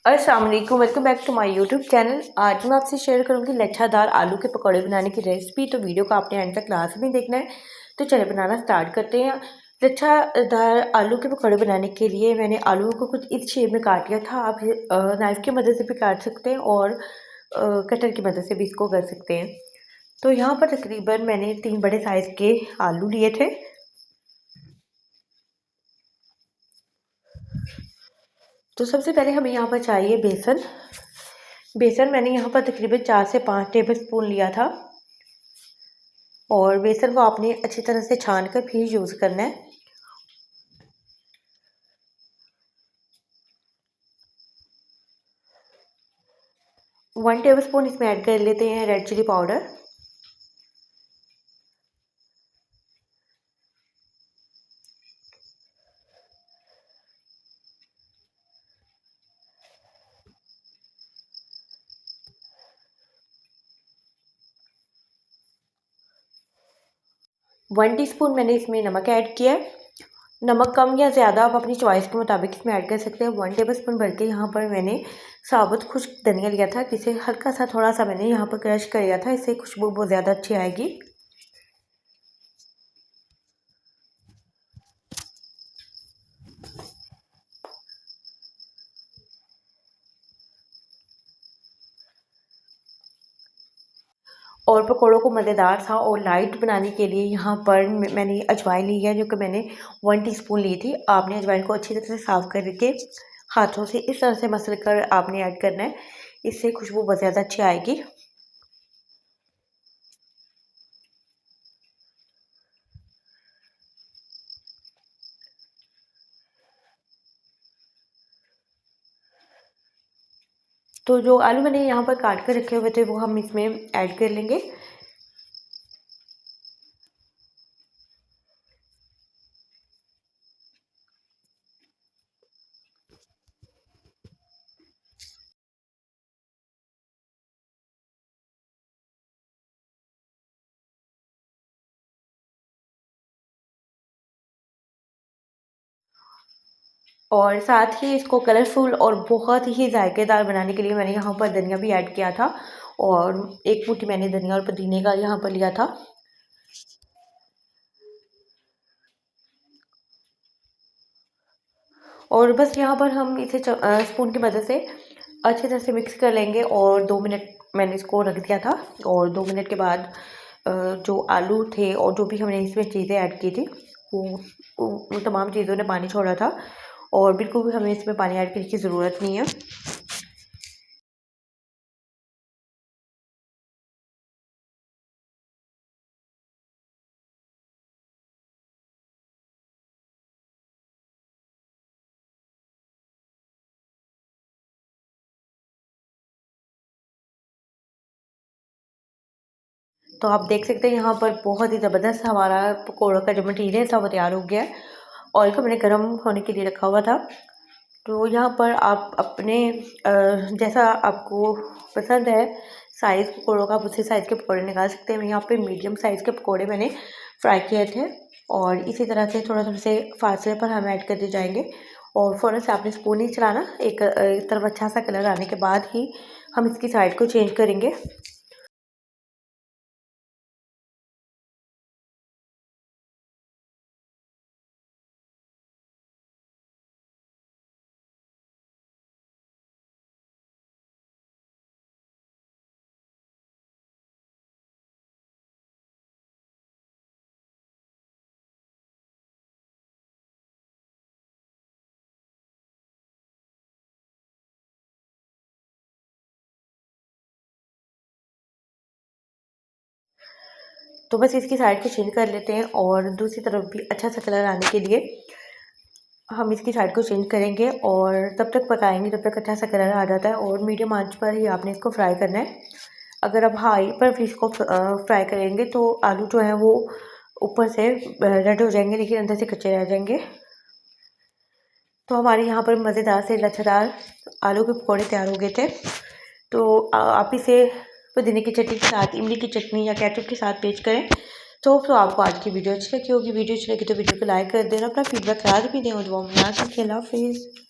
अस्सलाम वालेकुम, welcome back to my YouTube channel. आज मैं आपसे शेयर करूंगी लच्छादार आलू के पकौड़े बनाने की रेसिपी। तो वीडियो को आपने एंड तक क्लास में देखना है। तो चलिए बनाना स्टार्ट करते हैं। लच्छादार आलू के पकौड़े बनाने के लिए मैंने आलूओं को कुछ इस शेप में काट लिया था। आप नाइफ़ की मदद से भी काट सकते हैं और कटर की मदद से भी इसको कर सकते हैं। तो यहाँ पर तकरीबन मैंने 3 बड़े साइज़ के आलू लिए थे। तो सबसे पहले हमें यहाँ पर चाहिए बेसन। बेसन मैंने यहाँ पर तकरीबन 4 से 5 टेबल स्पून लिया था और बेसन को आपने अच्छी तरह से छान कर फिर यूज़ करना है। वन टेबल स्पून इसमें ऐड कर लेते हैं red chili powder. One teaspoon मैंने इसमें नमक ऐड किया है। नमक कम या ज़्यादा आप अपनी चॉइस के मुताबिक इसमें ऐड कर सकते हैं। 1 टेबल स्पून भर के यहाँ पर मैंने साबुत खुश्क धनिया लिया था, जिसे हल्का सा थोड़ा सा मैंने यहाँ पर क्रश कर लिया था। इससे खुशबू बहुत ज़्यादा अच्छी आएगी। और पकौड़ों को मज़ेदार सा और लाइट बनाने के लिए यहाँ पर मैंने अजवाइन ली है, जो कि मैंने 1 टीस्पून ली थी। आपने अजवाइन को अच्छी तरह से साफ़ करके हाथों से इस तरह से मसल कर आपने ऐड करना है। इससे खुशबू बहुत ज़्यादा अच्छी आएगी। तो जो आलू मैंने यहाँ पर काट कर रखे हुए थे वो हम इसमें ऐड कर लेंगे। और साथ ही इसको कलरफुल और बहुत ही जायकेदार बनाने के लिए मैंने यहाँ पर धनिया भी ऐड किया था और 1 मुट्ठी मैंने धनिया और पुदीने का यहाँ पर लिया था। और बस यहाँ पर हम इसे स्पून की मदद से अच्छी तरह से मिक्स कर लेंगे और 2 मिनट मैंने इसको रख दिया था। और 2 मिनट के बाद जो आलू थे और जो भी हमने इसमें चीज़ें ऐड की थी वो तमाम चीज़ों ने पानी छोड़ा था और बिल्कुल भी हमें इसमें पानी ऐड करने की ज़रूरत नहीं है। तो आप देख सकते हैं यहाँ पर बहुत ही ज़बरदस्त हमारा पकौड़ों का जो मटीरियल था वो तैयार हो गया है। ऑयल को मैंने गर्म होने के लिए रखा हुआ था। तो यहाँ पर आप अपने जैसा आपको पसंद है साइज़ पकौड़ों का, आप उसी साइज़ के पकौड़े निकाल सकते हैं। यहाँ पे मीडियम साइज़ के पकौड़े मैंने फ्राई किए थे और इसी तरह से थोड़ा से फासले पर हम ऐड करते जाएंगे और फ़ौरन से आपने स्पून नहीं चलाना। एक तरफ अच्छा सा कलर आने के बाद ही हम इसकी साइड को चेंज करेंगे। तो बस इसकी साइड को चेंज कर लेते हैं और दूसरी तरफ भी अच्छा सा कलर आने के लिए हम इसकी साइड को चेंज करेंगे और तब तक पकाएंगे जब तक अच्छा सा कलर आ जाता है। और मीडियम आंच पर ही आपने इसको फ्राई करना है। अगर आप हाई पर फिश को फ्राई करेंगे तो आलू जो है वो ऊपर से रेड हो जाएंगे लेकिन अंदर से कच्चे रह जाएंगे। तो हमारे यहाँ पर मज़ेदार से लच्छेदार आलू के पकौड़े तैयार हो गए थे। तो आप इसे पुदीने की चटनी के साथ, इमली की चटनी या केचप के साथ पेश करें। तो आपको आज की वीडियो अच्छी लगी होगी। वीडियो अच्छी लगी तो वीडियो को लाइक कर देना, अपना फीडबैक याद भी दें और दुआ में याद रखें। अल्लाह हाफिज़।